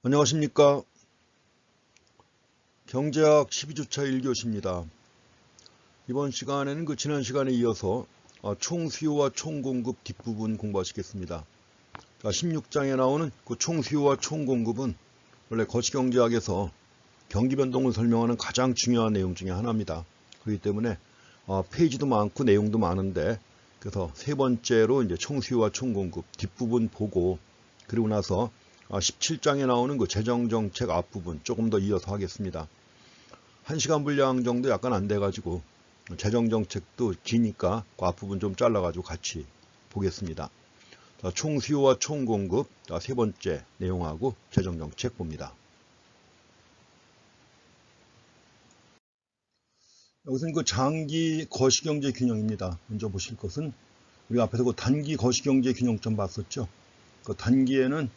안녕하십니까. 경제학 12주차 1교시입니다. 이번 시간에는 지난 시간에 이어서 총수요와 총공급 뒷부분 공부하시겠습니다. 16장에 나오는 총수요와 총공급은 원래 거시경제학에서 경기변동을 설명하는 가장 중요한 내용 중에 하나입니다. 그렇기 때문에 페이지도 많고 내용도 많은데, 그래서 세 번째로 이제 총수요와 총공급 뒷부분 보고, 그리고 나서 17장에 나오는 재정정책 앞부분 조금 더 이어서 하겠습니다. 1시간 분량 정도 약간 안 돼가지고 재정정책도 기니까 그 앞부분 좀 잘라가지고 같이 보겠습니다. 총수요와 총공급 세 번째 내용하고 재정정책 봅니다. 여기서는 장기 거시경제 균형입니다. 먼저 보실 것은 우리가 앞에서 단기 거시경제 균형점 봤었죠. 그 단기에는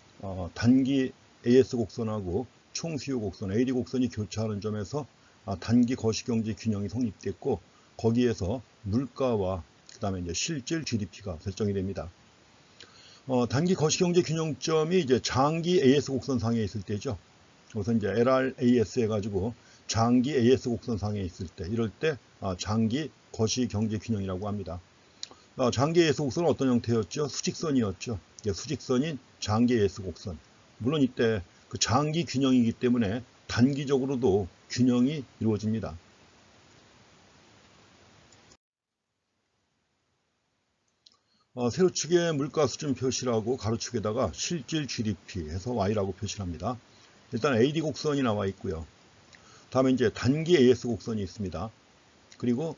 단기 AS 곡선하고 총수요 곡선, AD 곡선이 교차하는 점에서 단기 거시경제 균형이 성립됐고, 거기에서 물가와 그 다음에 이제 실질 GDP가 설정이 됩니다. 단기 거시경제 균형점이 이제 장기 AS 곡선 상에 있을 때죠. 그래서 이제 LRAS 해가지고 장기 AS 곡선 상에 있을 때, 이럴 때 장기 거시경제 균형이라고 합니다. 장기 AS 곡선은 어떤 형태였죠? 수직선이었죠. 수직선인 장기 AS 곡선. 물론 이때 그 장기 균형이기 때문에 단기적으로도 균형이 이루어집니다. 세로축에 물가 수준 표시라고 가로축에다가 실질 GDP 해서 Y라고 표시합니다. 일단 AD 곡선이 나와 있고요. 다음에 이제 단기 AS 곡선이 있습니다. 그리고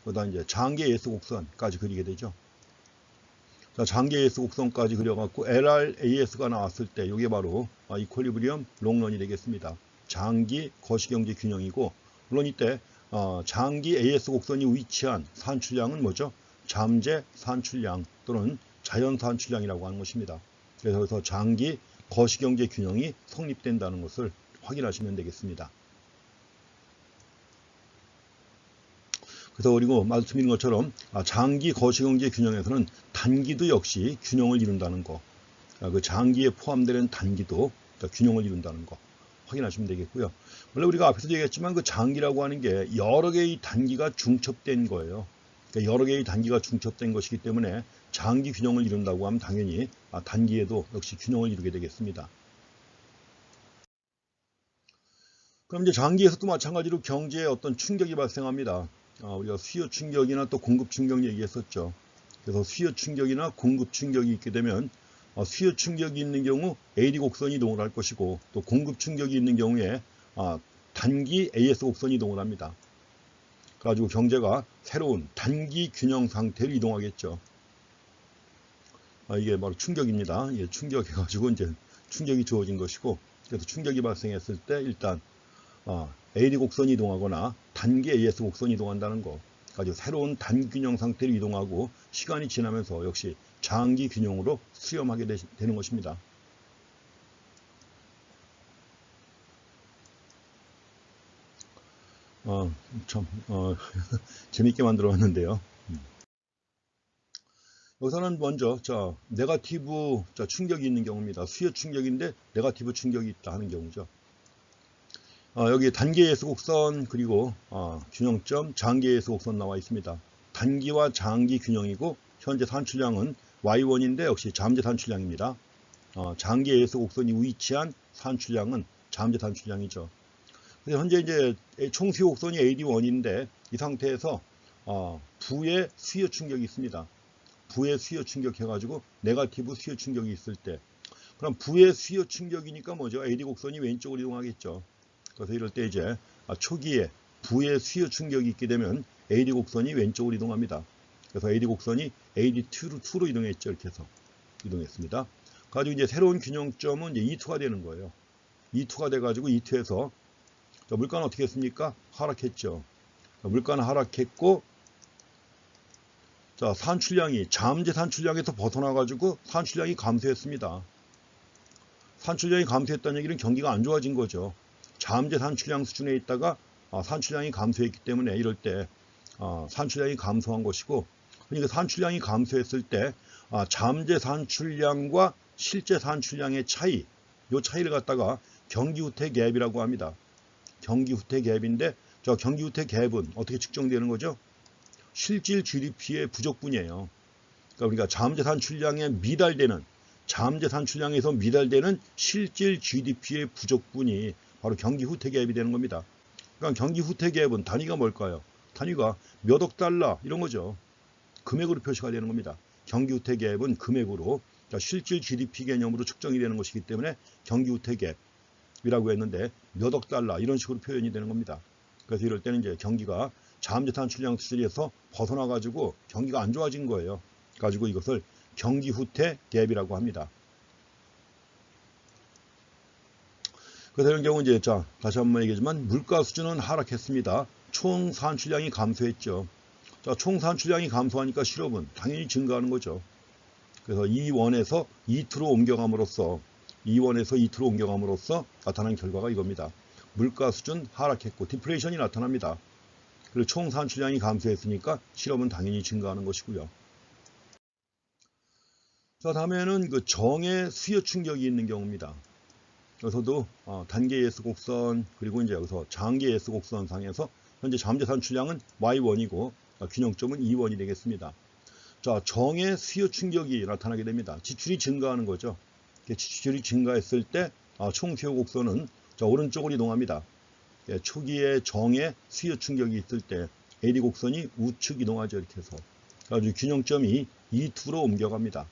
그다음 이제 장기 AS 곡선까지 그리게 되죠. 장기 AS 곡선까지 그려갖고 LRAS가 나왔을 때 이게 바로 이퀄리브리엄 롱런이 되겠습니다. 장기 거시경제 균형이고, 물론 이때 장기 AS 곡선이 위치한 산출량은 뭐죠? 잠재 산출량 또는 자연 산출량이라고 하는 것입니다. 그래서 장기 거시경제 균형이 성립된다는 것을 확인하시면 되겠습니다. 그래서 그리고 말씀드린 것처럼 장기 거시경제 균형에서는 단기도 역시 균형을 이룬다는 거, 그 장기에 포함되는 단기도 균형을 이룬다는 거 확인하시면 되겠고요. 원래 우리가 앞에서 얘기했지만 그 장기라고 하는 게 여러 개의 단기가 중첩된 거예요. 그러니까 여러 개의 단기가 중첩된 것이기 때문에 장기 균형을 이룬다고 하면 당연히 단기에도 역시 균형을 이루게 되겠습니다. 그럼 이제 장기에서도 마찬가지로 경제에 어떤 충격이 발생합니다. 우리가 수요 충격이나 또 공급 충격 얘기했었죠. 그래서 수요 충격이나 공급 충격이 있게 되면 수요 충격이 있는 경우 AD 곡선이 이동을 할 것이고, 또 공급 충격이 있는 경우에 단기 AS 곡선이 이동을 합니다. 그래가지고 경제가 새로운 단기 균형 상태로 이동하겠죠. 이게 바로 충격입니다. 충격해가지고 이제 충격이 주어진 것이고, 그래서 충격이 발생했을 때 일단 AD 곡선이 이동하거나 단기 AS 곡선이 이동한다는 거 가지고 새로운 단균형 상태로 이동하고, 시간이 지나면서 역시 장기 균형으로 수렴하게 되는 것입니다. 재밌게 만들어 왔는데요. 여기서는 먼저 네거티브 충격이 있는 경우입니다. 수요 충격인데 네거티브 충격이 있다 하는 경우죠. 여기 단기 AS 곡선 그리고 균형점 장기 AS 곡선 나와 있습니다. 단기와 장기 균형이고, 현재 산출량은 Y1인데 역시 잠재 산출량입니다. 장기 AS 곡선이 위치한 산출량은 잠재 산출량이죠. 그래서 현재 이제 총수요 곡선이 AD1인데 이 상태에서 부의 수요 충격이 있습니다. 부의 수요 충격 해가지고 네거티브 수요 충격이 있을 때, 그럼 부의 수요 충격이니까 뭐죠? AD 곡선이 왼쪽으로 이동하겠죠. 그래서 이럴 때 이제 초기에 부의 수요 충격이 있게 되면 AD 곡선이 왼쪽으로 이동합니다. 그래서 AD 곡선이 AD2로 이동했죠. 이렇게 해서 이동했습니다. 가지고 이제 새로운 균형점은 이제 E2가 되는 거예요. E2가 돼가지고 E2에서 물가는 어떻게 했습니까? 하락했죠. 물가는 하락했고, 산출량이 잠재 산출량에서 벗어나가지고 산출량이 감소했습니다. 산출량이 감소했다는 얘기는 경기가 안 좋아진 거죠. 잠재 산출량 수준에 있다가 산출량이 감소했기 때문에 이럴 때 산출량이 감소한 것이고, 그러니까 산출량이 감소했을 때 잠재 산출량과 실제 산출량의 차이, 이 차이를 갖다가 경기후퇴 갭이라고 합니다. 경기후퇴 갭인데 저 경기후퇴 갭은 어떻게 측정되는 거죠? 실질 GDP의 부족분이에요. 그러니까 우리가 자음재산 출량에 미달되는 자음재산 출량에서 미달되는 실질 GDP의 부족분이 바로 경기후퇴 갭이 되는 겁니다. 그러니까 경기후퇴 갭은 단위가 뭘까요? 단위가 몇 억 달러 이런 거죠. 금액으로 표시가 되는 겁니다. 경기후퇴 갭은 금액으로 그러니까 실질 GDP 개념으로 측정이 되는 것이기 때문에 경기후퇴 갭이라고 했는데 몇 억 달러 이런 식으로 표현이 되는 겁니다. 그래서 이럴 때는 이제 경기가 자음재산 출량 수준에서 벗어나 가지고 경기가 안 좋아진 거예요. 가지고 이것을 경기후퇴 갭이라고 합니다. 그래서 이런 경우 이제 자 다시 한번 얘기하지만 물가 수준은 하락했습니다. 총 산출량이 감소했죠. 자, 총 산출량이 감소하니까 실업은 당연히 증가하는 거죠. 그래서 E1에서 E2로 옮겨감으로써 나타난 결과가 이겁니다. 물가 수준 하락했고 디플레이션이 나타납니다. 그리고 총 산출량이 감소했으니까 실업은 당연히 증가하는 것이고요. 자, 다음에는 그 정의 수요 충격이 있는 경우입니다. 여기서도 단계 예수 곡선 그리고 이제 여기서 장계 예수 곡선 상에서 현재 자음재산 출량은 Y1이고 균형점은 E1이 되겠습니다. 자, 정의 수요 충격이 나타나게 됩니다. 지출이 증가하는 거죠. 지출이 증가했을 때 총 수요 곡선은 자, 오른쪽으로 이동합니다. 초기에 정의 수요 충격이 있을 때 AD 곡선이 우측 이동하죠. 이렇게 해서 가지고 균형점이 E2로 옮겨갑니다.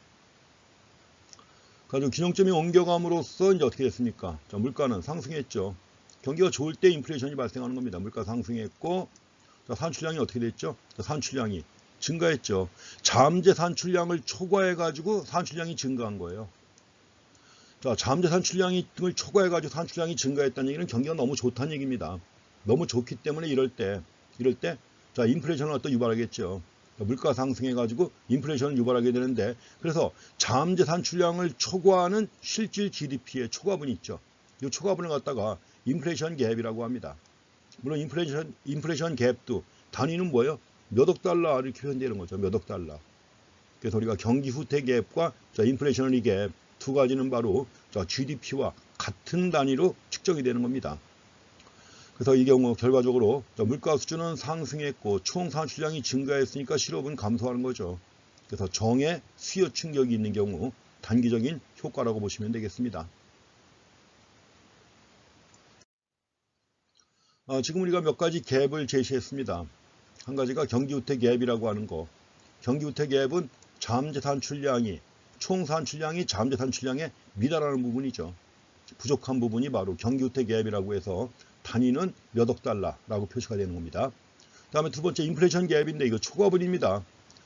가지고 균형점이 옮겨감으로써 이제 어떻게 됐습니까? 자, 물가는 상승했죠. 경기가 좋을 때 인플레이션이 발생하는 겁니다. 물가 상승했고 자, 산출량이 어떻게 됐죠? 자, 산출량이 증가했죠. 자음재 산출량을 초과해 가지고 산출량이 증가한 거예요. 자, 자음재 산출량을 초과해 가지고 산출량이 증가했다는 얘기는 경기가 너무 좋다는 얘기입니다. 너무 좋기 때문에 이럴 때 자, 인플레이션을 어떤 유발하겠죠. 물가 상승해 가지고 인플레이션을 유발하게 되는데 그래서 자음재 산출량을 초과하는 실질 GDP의 초과분이 있죠. 이 초과분을 갖다가 인플레이션 갭이라고 합니다. 물론 인플레이션 갭도 단위는 뭐예요? 몇 억 달러 이렇게 표현되는 거죠. 몇 억 달러. 그래서 우리가 경기 후퇴 갭과 인플레이셔너리 갭 두 가지는 바로 GDP와 같은 단위로 측정이 되는 겁니다. 그래서 이 경우 결과적으로 물가 수준은 상승했고 총 산출량이 증가했으니까 실업은 감소하는 거죠. 그래서 정의 수요 충격이 있는 경우 단기적인 효과라고 보시면 되겠습니다. 지금 우리가 몇 가지 갭을 제시했습니다. 한 가지가 경기후퇴 갭이라고 하는 거. 경기후퇴 갭은 자음재 산출량이 총 산출량이 자음재 산출량에 미달하는 부분이죠. 부족한 부분이 바로 경기후퇴 갭이라고 해서 단위는 몇 억 달러라고 표시가 되는 겁니다. 다음에 두 번째 인플레이션 갭인데 이거 초과분입니다.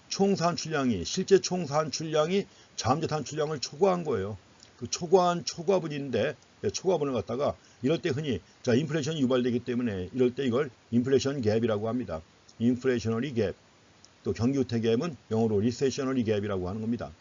총 산출량이 실제 총 산출량이 자음재 산출량을 초과한 거예요. 그 초과한 초과분인데 초과분을 갖다가 이럴 때 흔히 인플레이션이 유발되기 때문에 이럴 때 이걸 인플레이션 갭이라고 합니다. 인플레이셔너리 갭. 또 경기후퇴 갭은 영어로 리세셔너리 갭이라고 하는 겁니다.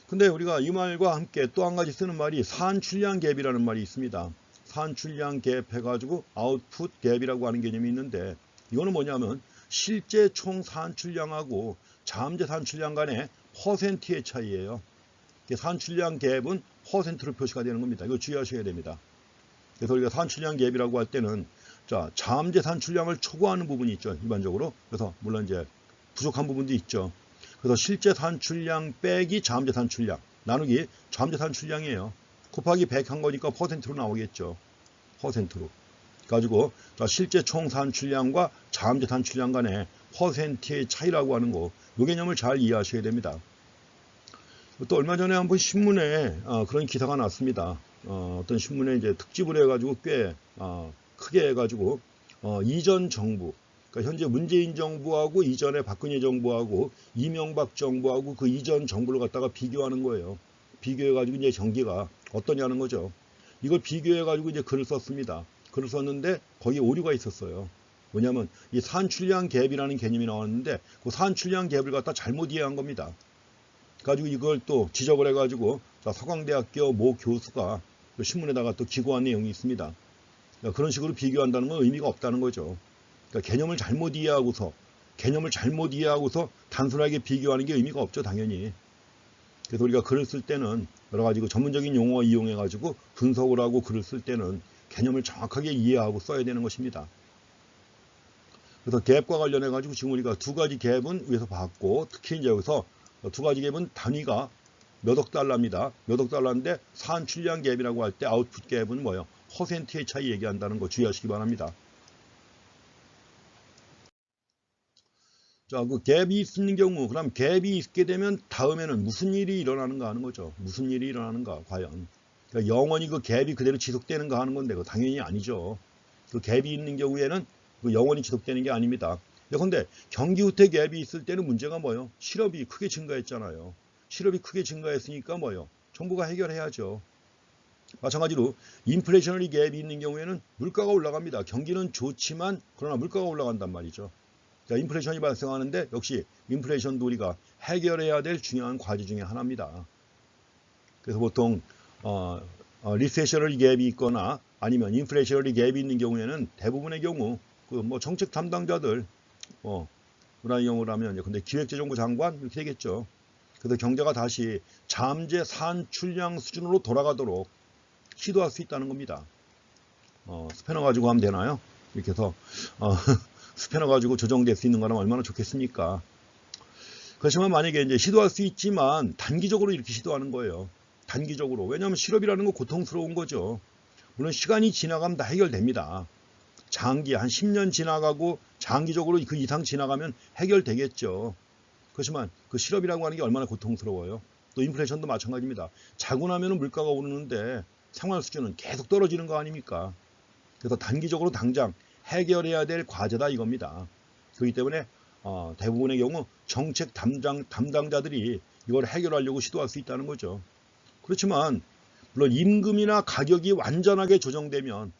근데 우리가 이 말과 함께 또 한 가지 쓰는 말이 산출량 갭이라는 말이 있습니다. 산출량 갭 해가지고 아웃풋 갭이라고 하는 개념이 있는데 이거는 뭐냐면 실제 총 산출량하고 자음재 산출량 간의 퍼센트의 차이예요. 산출량 갭은 퍼센트로 표시가 되는 겁니다. 이거 주의하셔야 됩니다. 그래서 우리가 산출량 갭이라고 할 때는 자음재 산출량을 초과하는 부분이 있죠. 일반적으로. 그래서 물론 이제 부족한 부분도 있죠. 그래서 실제 산출량 빼기 자음재 산출량 나누기 자음재 산출량이에요. 곱하기 100 한 거니까 퍼센트로 나오겠죠. 퍼센트로. 가지고 실제 총 산출량과 자음재 산출량 간의 퍼센트의 차이라고 하는 거, 이 개념을 잘 이해하셔야 됩니다. 또 얼마 전에 한번 신문에 그런 기사가 났습니다. 어떤 신문에 이제 특집을 해가지고 꽤 크게 해가지고 이전 정부, 그러니까 현재 문재인 정부하고 이전에 박근혜 정부하고 이명박 정부하고 그 이전 정부를 갖다가 비교하는 거예요. 비교해가지고 이제 경기가 어떠냐는 거죠. 이걸 비교해가지고 이제 글을 썼습니다. 글을 썼는데 거기에 오류가 있었어요. 뭐냐면 이 산출량 갭이라는 개념이 나왔는데 그 산출량 갭을 갖다 잘못 이해한 겁니다. 가지고 이걸 또 지적을 해가지고 서강대학교 모 교수가 신문에다가 또 기고한 내용이 있습니다. 그런 식으로 비교한다는 건 의미가 없다는 거죠. 그러니까 개념을 잘못 이해하고서 단순하게 비교하는 게 의미가 없죠, 당연히. 그래서 우리가 글을 쓸 때는 여러 가지 전문적인 용어 이용해 가지고 분석을 하고 글을 쓸 때는 개념을 정확하게 이해하고 써야 되는 것입니다. 그래서 갭과 관련해 가지고 지금 우리가 두 가지 갭은 위에서 봤고, 특히 이제 여기서 두 가지 갭은 단위가 몇 억 달러입니다. 몇 억 달러인데 산출량 갭이라고 할 때 아웃풋 갭은 뭐예요? 퍼센트의 차이 얘기한다는 거 주의하시기 바랍니다. 자, 그 갭이 있는 경우, 그럼 갭이 있게 되면 다음에는 무슨 일이 일어나는가 하는 거죠. 무슨 일이 일어나는가, 과연. 그러니까 영원히 그 갭이 그대로 지속되는가 하는 건데, 그 당연히 아니죠. 그 갭이 있는 경우에는 그 영원히 지속되는 게 아닙니다. 그런데 경기 후퇴 갭이 있을 때는 문제가 뭐예요? 실업이 크게 증가했잖아요. 실업이 크게 증가했으니까 뭐예요? 정부가 해결해야죠. 마찬가지로 인플레이셔너리 갭이 있는 경우에는 물가가 올라갑니다. 경기는 좋지만 그러나 물가가 올라간단 말이죠. 자, 인플레이션이 발생하는데 역시 인플레이션도 우리가 해결해야 될 중요한 과제 중에 하나입니다. 그래서 보통 리세셔널 갭이 있거나 아니면 인플레이셔널 갭이 있는 경우에는 대부분의 경우 그 뭐 정책 담당자들 그런 경우라면 근데 기획재정부 장관 이렇게 되겠죠. 그래서 경제가 다시 잠재 산출량 수준으로 돌아가도록 시도할 수 있다는 겁니다. 스패너 가지고 하면 되나요? 이렇게 해서 스패너 가지고 조정될 수 있는 거라면 얼마나 좋겠습니까? 그렇지만 만약에 이제 시도할 수 있지만 단기적으로 이렇게 시도하는 거예요. 단기적으로. 왜냐하면 실업이라는 건 고통스러운 거죠. 물론 시간이 지나가면 다 해결됩니다. 장기 한 10년 지나가고 장기적으로 그 이상 지나가면 해결되겠죠. 그렇지만 그 실업이라고 하는 게 얼마나 고통스러워요. 또 인플레이션도 마찬가지입니다. 자고 나면 물가가 오르는데 생활 수준은 계속 떨어지는 거 아닙니까? 그래서 단기적으로 당장 해결해야 될 과제다 이겁니다. 그렇기 때문에 대부분의 경우 정책 담당자들이 이걸 해결하려고 시도할 수 있다는 거죠. 그렇지만 물론 임금이나 가격이 완전하게 조정되면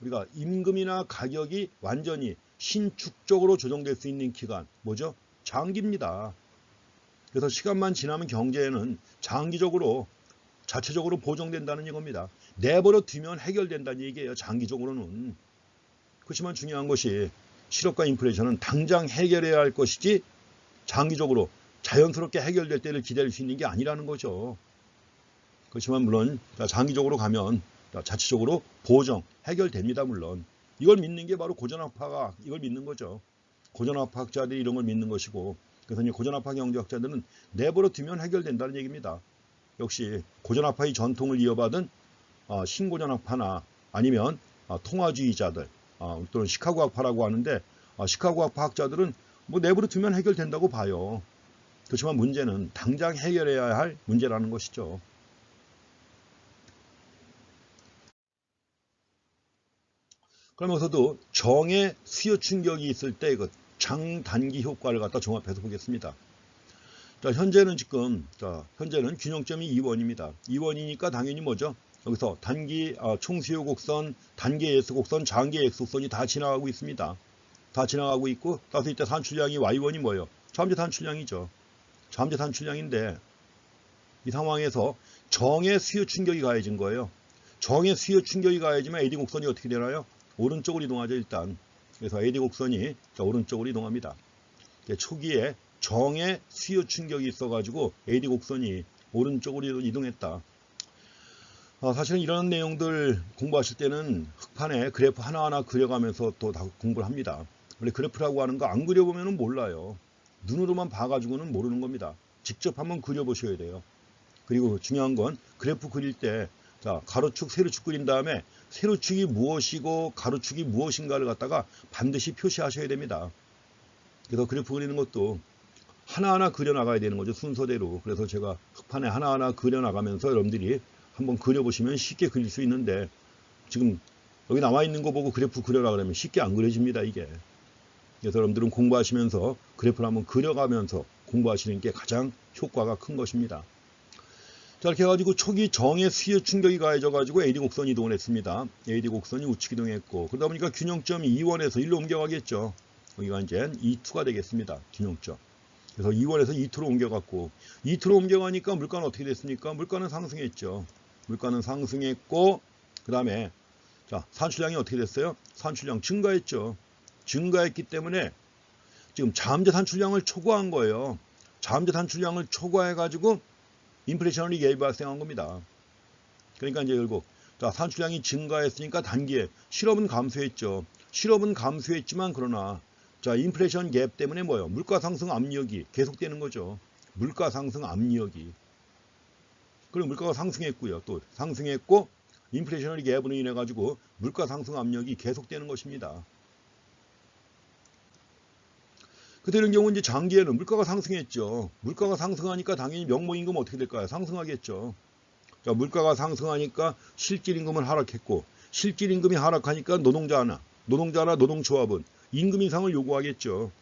우리가 임금이나 가격이 완전히 신축적으로 조정될 수 있는 기간 뭐죠? 장기입니다. 그래서 시간만 지나면 경제에는 장기적으로 자체적으로 보정된다는 이겁니다. 내버려 두면 해결된다는 얘기예요. 장기적으로는. 그렇지만 중요한 것이 실업과 인플레이션은 당장 해결해야 할 것이지 장기적으로 자연스럽게 해결될 때를 기다릴 수 있는 게 아니라는 거죠. 그렇지만 물론 장기적으로 가면 자체적으로 보정, 해결됩니다. 물론. 이걸 믿는 게 바로 고전학파가 이걸 믿는 거죠. 고전학파학자들이 이런 걸 믿는 것이고 그래서 이제 고전학파 경제학자들은 내버려 두면 해결된다는 얘기입니다. 역시 고전학파의 전통을 이어받은 신고전학파나 아니면 통화주의자들 또는 시카고학파라고 하는데 시카고학파 학자들은 뭐 내버려 두면 해결된다고 봐요. 그렇지만 문제는 당장 해결해야 할 문제라는 것이죠. 그러면서도 정의 수요 충격이 있을 때 그 장단기 효과를 갖다 종합해서 보겠습니다. 자, 현재는 현재는 균형점이 2원입니다. 2원이니까 당연히 뭐죠? 여기서 단기 총수요 곡선, 단기 S 곡선, 장기 X 곡선이 다 지나가고 있습니다. 다 지나가고 있고 따라서 이때 산출량이 Y1이 뭐예요? 잠재 산출량이죠. 잠재 산출량인데 이 상황에서 정의 수요 충격이 가해진 거예요. 정의 수요 충격이 가해지면 AD 곡선이 어떻게 되나요? 오른쪽으로 이동하죠. 일단. 그래서 AD 곡선이 오른쪽으로 이동합니다. 초기에 정의 수요 충격이 있어가지고 AD 곡선이 오른쪽으로 이동했다. 사실은 이런 내용들 공부하실 때는 흑판에 그래프 하나하나 그려가면서 또 다 공부를 합니다. 원래 그래프라고 하는 거 안 그려보면 몰라요. 눈으로만 봐가지고는 모르는 겁니다. 직접 한번 그려보셔야 돼요. 그리고 중요한 건 그래프 그릴 때 가로축, 세로축 그린 다음에 세로축이 무엇이고 가로축이 무엇인가를 갖다가 반드시 표시하셔야 됩니다. 그래서 그래프 그리는 것도 하나하나 그려나가야 되는 거죠. 순서대로. 그래서 제가 흑판에 하나하나 그려나가면서 여러분들이 한번 그려보시면 쉽게 그릴 수 있는데 지금 여기 나와 있는 거 보고 그래프 그려라 그러면 쉽게 안 그려집니다. 이게. 그래서 여러분들은 공부하시면서 그래프를 한번 그려가면서 공부하시는 게 가장 효과가 큰 것입니다. 자, 이렇게 해가지고 초기 정의 수요 충격이 가해져가지고 AD 곡선이 이동을 했습니다. AD 곡선이 우측 이동했고 그러다 보니까 균형점이 2원에서 1로 옮겨가겠죠. 여기가 이제 E2가 되겠습니다. 균형점. 그래서 2원에서 E2로 옮겨갔고 E2로 옮겨가니까 물가는 어떻게 됐습니까? 물가는 상승했죠. 물가는 상승했고 그 다음에 산출량이 어떻게 됐어요? 산출량 증가했죠. 증가했기 때문에 지금 잠재 산출량을 초과한 거예요. 잠재 산출량을 초과해가지고 인플레이셔너리 갭이 발생한 겁니다. 그러니까 이제 결국 자, 산출량이 증가했으니까 단기에 실업은 감소했죠. 실업은 감소했지만 그러나 자, 인플레이션 갭 때문에 뭐예요? 물가 상승 압력이 계속되는 거죠. 물가 상승 압력이. 그리고 물가가 상승했고요. 또 상승했고 인플레이셔너리 갭으로 인해 가지고 물가 상승 압력이 계속되는 것입니다. 그때 이런 경우 이제 장기에는 물가가 상승했죠. 물가가 상승하니까 당연히 명목임금 어떻게 될까요? 상승하겠죠. 자, 물가가 상승하니까 실질임금은 하락했고 실질임금이 하락하니까 노동자나 노동조합은 임금 인상을 요구하겠죠.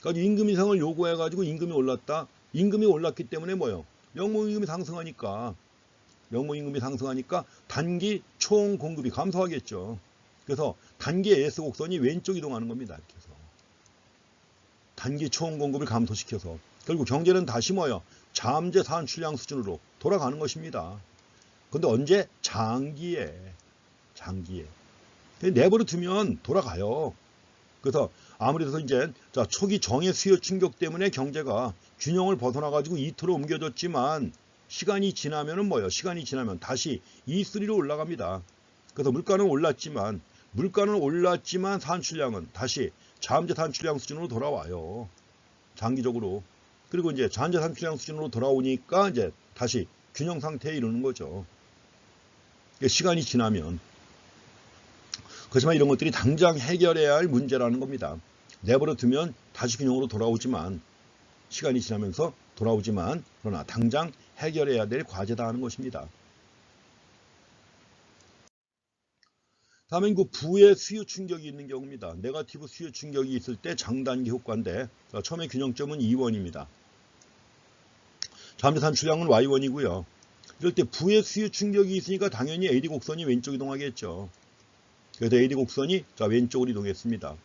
그러니까 임금 인상을 요구해가지고 임금이 올랐다. 임금이 올랐기 때문에 뭐예요? 명목임금이 상승하니까 단기 총 공급이 감소하겠죠. 그래서 단기 S 곡선이 왼쪽 이동하는 겁니다. 이렇게 해서 단기 총 공급을 감소시켜서 결국 경제는 다시 뭐예요? 잠재 산출량 수준으로 돌아가는 것입니다. 근데 언제? 장기에. 내버려 두면 돌아가요. 그래서 아무래도 이제 자, 초기 정의 수요 충격 때문에 경제가 균형을 벗어나가지고 이틀로 옮겨졌지만 시간이 지나면은 뭐예요? 시간이 지나면 다시 E3로 올라갑니다. 그래서 물가는 올랐지만 산출량은 다시 잠재 산출량 수준으로 돌아와요. 장기적으로. 그리고 이제 잠재 산출량 수준으로 돌아오니까 이제 다시 균형 상태에 이르는 거죠. 시간이 지나면. 그렇지만 이런 것들이 당장 해결해야 할 문제라는 겁니다. 내버려 두면 다시 균형으로 돌아오지만 시간이 지나면서 돌아오지만 그러나 당장 해결해야 될 과제다 하는 것입니다. 다음엔 그 부의 수요 충격이 있는 경우입니다. 네거티브 수요 충격이 있을 때 장단기 효과인데 처음에 균형점은 E1입니다. 잠재 산출량은 Y1이고요. 이럴 때 부의 수요 충격이 있으니까 당연히 AD 곡선이 왼쪽 이동하겠죠. 그래서 AD 곡선이 자, 왼쪽으로 이동했습니다.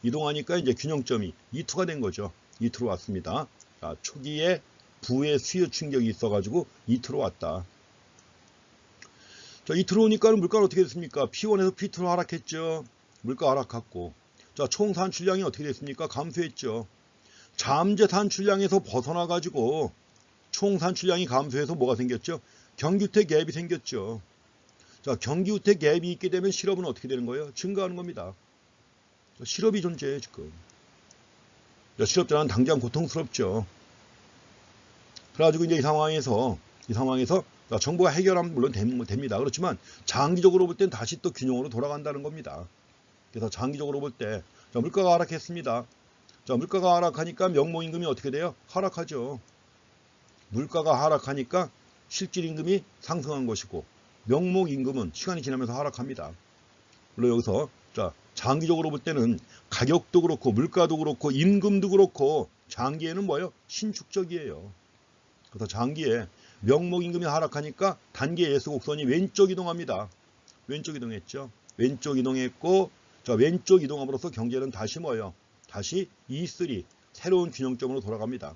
이동하니까 이제 균형점이 E2가 된 거죠. E2로 왔습니다. 자, 초기에 부의 수요 충격이 있어가지고 E2로 왔다. 자, E2로 오니까 물가는 어떻게 됐습니까? P1에서 P2로 하락했죠. 물가 하락했고. 자, 총 산출량이 어떻게 됐습니까? 감소했죠. 잠재 산출량에서 벗어나가지고 총 산출량이 감소해서 뭐가 생겼죠? 경기주택 갭이 생겼죠. 자, 경기주택 갭이 있게 되면 실업은 어떻게 되는 거예요? 증가하는 겁니다. 실업이 존재해요, 지금. 자, 실업자는 당장 고통스럽죠. 그래가지고 이제 이 상황에서 자, 정부가 해결하면 물론 됩니다. 그렇지만 장기적으로 볼 땐 다시 또 균형으로 돌아간다는 겁니다. 그래서 장기적으로 볼 때 물가가 하락했습니다. 자, 물가가 하락하니까 명목임금이 어떻게 돼요? 하락하죠. 물가가 하락하니까 실질임금이 상승한 것이고 명목임금은 시간이 지나면서 하락합니다. 물론 여기서 자, 장기적으로 볼 때는 가격도 그렇고 물가도 그렇고 임금도 그렇고 장기에는 뭐예요? 신축적이에요. 그래서 장기에 명목임금이 하락하니까 단기의 예수곡선이 왼쪽 이동합니다. 왼쪽 이동했죠. 왼쪽 이동했고 자, 왼쪽 이동함으로써 경제는 다시 뭐예요? 다시 E3 새로운 균형점으로 돌아갑니다.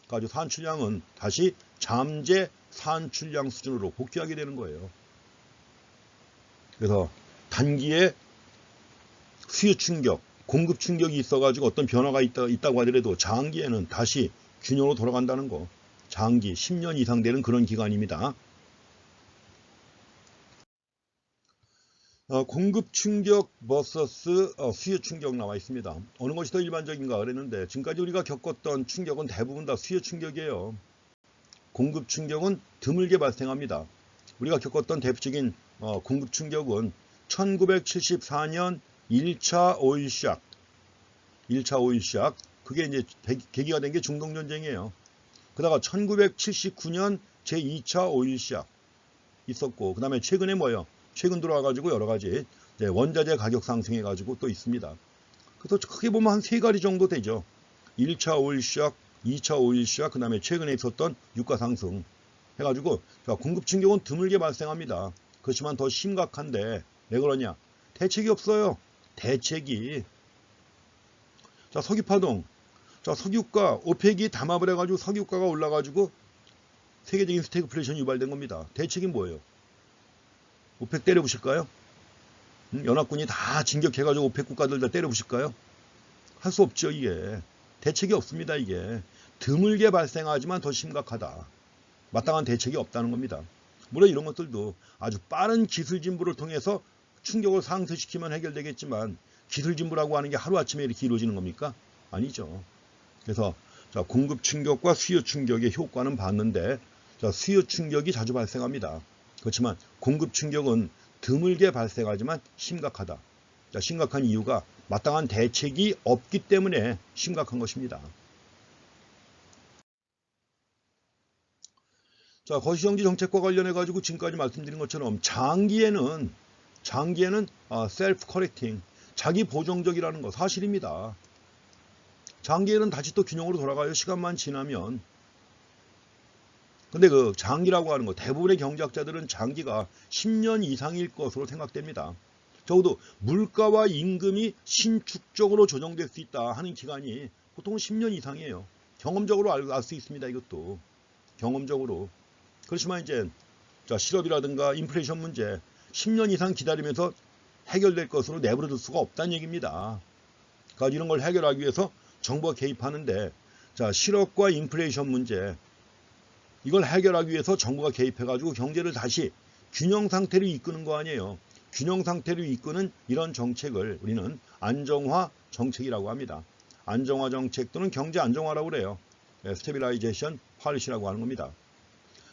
그래서 산출량은 다시 잠재 산출량 수준으로 복귀하게 되는 거예요. 그래서 단기에 수요 충격, 공급 충격이 있어가지고 어떤 변화가 있다고 하더라도 장기에는 다시 균형으로 돌아간다는 거. 장기 10년 이상 되는 그런 기간입니다. 공급 충격 vs 수요 충격 나와 있습니다. 어느 것이 더 일반적인가 그랬는데 지금까지 우리가 겪었던 충격은 대부분 다 수요 충격이에요. 공급 충격은 드물게 발생합니다. 우리가 겪었던 대표적인 공급 충격은 1974년 1차 오일 샥. 그게 이제 계기가 된 게 중동전쟁이에요. 그다가 1979년 제2차 오일 샥 있었고 그 다음에 최근에 뭐예요? 최근 들어와가지고 여러 가지 원자재 가격 상승해가지고 또 있습니다. 그래서 크게 보면 한 3가지 정도 되죠. 1차 오일 샥, 2차 오일 샥, 그 다음에 최근에 있었던 유가 상승 해가지고 공급 충격은 드물게 발생합니다. 그렇지만 더 심각한데 왜 그러냐? 대책이 없어요. 대책이. 자, 석유파동. 자, 석유가 오펙이 담합을 해가지고 석유가가 올라가지고 세계적인 스태그플레이션이 유발된 겁니다. 대책이 뭐예요? 오펙 때려부실까요? 연합군이 다 진격해가지고 오펙 국가들 다 때려부실까요? 할 수 없죠, 이게. 대책이 없습니다, 이게. 드물게 발생하지만 더 심각하다. 마땅한 대책이 없다는 겁니다. 물론 이런 것들도 아주 빠른 기술 진보를 통해서 충격을 상쇄시키면 해결되겠지만 기술 진보라고 하는 게 하루아침에 이렇게 이루어지는 겁니까? 아니죠. 그래서 자, 공급 충격과 수요 충격의 효과는 봤는데 자, 수요 충격이 자주 발생합니다. 그렇지만 공급 충격은 드물게 발생하지만 심각하다. 자, 심각한 이유가 마땅한 대책이 없기 때문에 심각한 것입니다. 자, 거시경제 정책과 관련해 가지고 지금까지 말씀드린 것처럼 장기에는 셀프 커렉팅, 자기 보정적이라는 거 사실입니다. 장기에는 다시 또 균형으로 돌아가요. 시간만 지나면. 근데 그 장기라고 하는 거 대부분의 경제학자들은 장기가 10년 이상일 것으로 생각됩니다. 적어도 물가와 임금이 신축적으로 조정될 수 있다 하는 기간이 보통 10년 이상이에요. 경험적으로 알 수 있습니다. 이것도 경험적으로. 그렇지만 이제 자, 실업이라든가 인플레이션 문제 10년 이상 기다리면서 해결될 것으로 내버려둘 수가 없다는 얘기입니다. 그러니까 이런 걸 해결하기 위해서 정부가 개입하는데 자, 실업과 인플레이션 문제 이걸 해결하기 위해서 정부가 개입해가지고 경제를 다시 균형 상태로 이끄는 거 아니에요. 균형 상태로 이끄는 이런 정책을 우리는 안정화 정책이라고 합니다. 안정화 정책 또는 경제 안정화라고 그래요. 스테빌라이제이션 팔리시라고 하는 겁니다.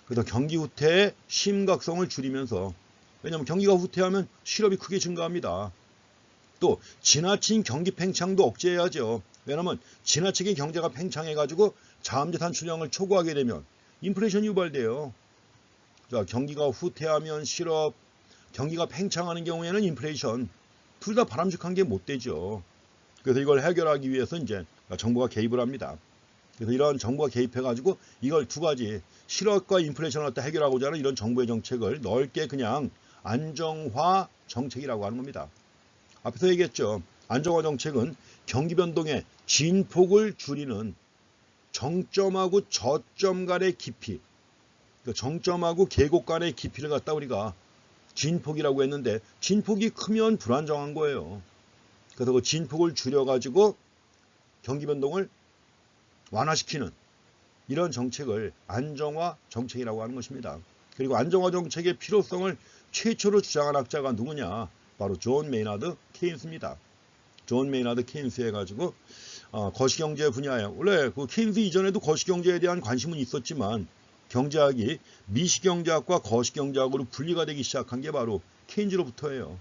그래서 경기 후퇴의 심각성을 줄이면서 왜냐하면 경기가 후퇴하면 실업이 크게 증가합니다. 또 지나친 경기 팽창도 억제해야죠. 왜냐하면 지나치게 경제가 팽창해가지고 자음재산 출량을 초과하게 되면 인플레이션이 유발돼요. 자, 경기가 후퇴하면 실업, 경기가 팽창하는 경우에는 인플레이션 둘 다 바람직한 게 못 되죠. 그래서 이걸 해결하기 위해서 이제 정부가 개입을 합니다. 그래서 이런 정부가 개입해가지고 이걸 두 가지 실업과 인플레이션을 갖다 해결하고자 하는 이런 정부의 정책을 넓게 그냥 안정화 정책이라고 하는 겁니다. 앞에서 얘기했죠. 안정화 정책은 경기 변동의 진폭을 줄이는 정점하고 저점 간의 깊이, 정점하고 계곡 간의 깊이를 갖다 우리가 진폭이라고 했는데 진폭이 크면 불안정한 거예요. 그래서 그 진폭을 줄여가지고 경기 변동을 완화시키는 이런 정책을 안정화 정책이라고 하는 것입니다. 그리고 안정화 정책의 필요성을 최초로 주장한 학자가 누구냐? 바로 존 메이나드 케인스입니다. 존 메이나드 케인스 해가지고 거시경제 분야에 원래 그 케인스 이전에도 거시경제에 대한 관심은 있었지만 경제학이 미시경제학과 거시경제학으로 분리가 되기 시작한 게 바로 케인즈로부터예요.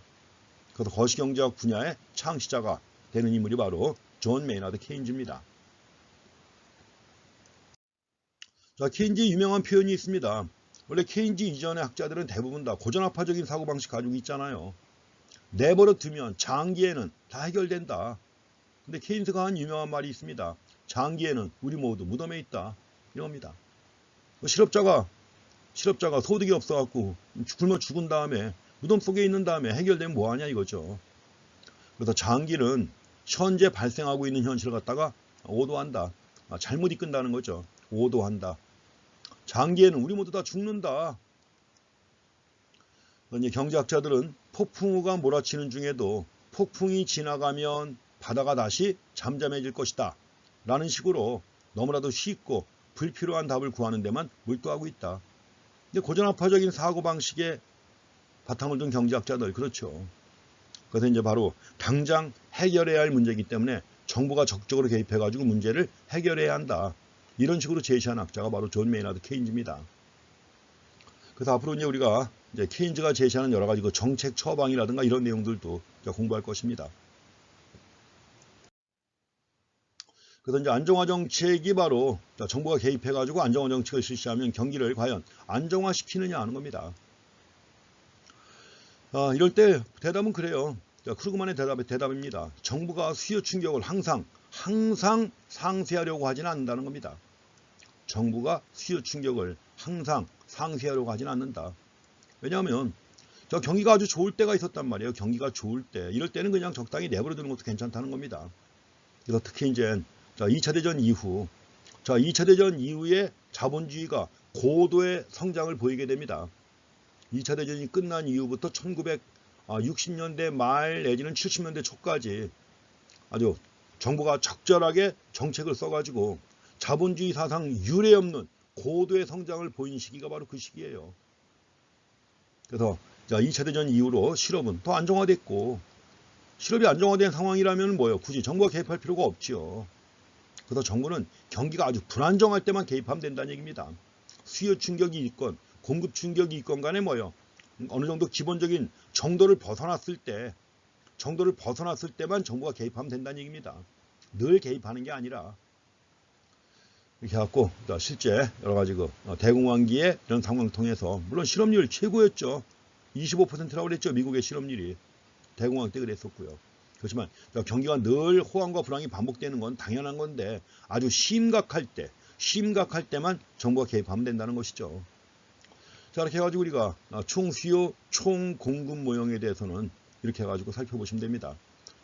그래서 거시경제학 분야의 창시자가 되는 인물이 바로 존 메이나드 케인즈입니다. 자, 케인즈의 유명한 표현이 있습니다. 원래 케인즈 이전의 학자들은 대부분 다 고전학파적인 사고방식 가지고 있잖아요. 내버려 두면 장기에는 다 해결된다. 근데 케인스가 한 유명한 말이 있습니다. 장기에는 우리 모두 무덤에 있다. 이럽니다. 실업자가 소득이 없어갖고 굶어 죽은 다음에 무덤 속에 있는 다음에 해결되면 뭐하냐 이거죠. 그래서 장기는 현재 발생하고 있는 현실을 갖다가 오도한다. 잘못 이끈다는 거죠. 오도한다. 장기에는 우리 모두 다 죽는다. 경제학자들은 폭풍우가 몰아치는 중에도 폭풍이 지나가면 바다가 다시 잠잠해질 것이다. 라는 식으로 너무나도 쉽고 불필요한 답을 구하는 데만 몰두하고 있다. 근데 고전학파적인 사고방식에 바탕을 둔 경제학자들, 그렇죠. 그래서 이제 바로 당장 해결해야 할 문제이기 때문에 정부가 적극적으로 개입해가지고 문제를 해결해야 한다. 이런 식으로 제시한 학자가 바로 존 메이나드 케인즈입니다. 그래서 앞으로 이제 우리가 이제 케인즈가 제시하는 여러 가지 그 정책 처방이라든가 이런 내용들도 공부할 것입니다. 그래서 이제 안정화 정책이 바로 정부가 개입해가지고 안정화 정책을 실시하면 경기를 과연 안정화시키느냐 하는 겁니다. 이럴 때 대답은 그래요. 크루그만의 대답입니다. 정부가 수요 충격을 항상 상쇄하려고 하지는 않는다는 겁니다. 정부가 수요 충격을 항상 상쇄하려고 하지는 않는다. 왜냐하면 경기가 아주 좋을 때가 있었단 말이에요. 경기가 좋을 때. 이럴 때는 그냥 적당히 내버려두는 것도 괜찮다는 겁니다. 그래서 특히 이제 2차 대전 이후, 2차 대전 이후에 자본주의가 고도의 성장을 보이게 됩니다. 2차 대전이 끝난 이후부터 1960년대 말 내지는 70년대 초까지 아주 정부가 적절하게 정책을 써가지고 자본주의 사상 유례없는 고도의 성장을 보인 시기가 바로 그 시기예요. 그래서 자, 2차 대전 이후로 실업은 더 안정화됐고, 실업이 안정화된 상황이라면 뭐예요? 굳이 정부가 개입할 필요가 없지요. 그래서 정부는 경기가 아주 불안정할 때만 개입하면 된다는 얘기입니다. 수요 충격이 있건 공급 충격이 있건 간에 뭐예요? 어느 정도 기본적인 정도를 벗어났을 때만 정부가 개입하면 된다는 얘기입니다. 늘 개입하는 게 아니라. 이렇게 해갖고 실제 여러 가지 대공황기의 이런 상황 통해서 물론 실업률 최고였죠. 25%라고 그랬죠. 미국의 실업률이. 대공황 때 그랬었고요. 그렇지만 경기가 늘 호황과 불황이 반복되는 건 당연한 건데 아주 심각할 때만 정부가 개입하면 된다는 것이죠. 자, 이렇게 해가지고 우리가 총 수요, 총 공급 모형에 대해서는 이렇게 해가지고 살펴보시면 됩니다.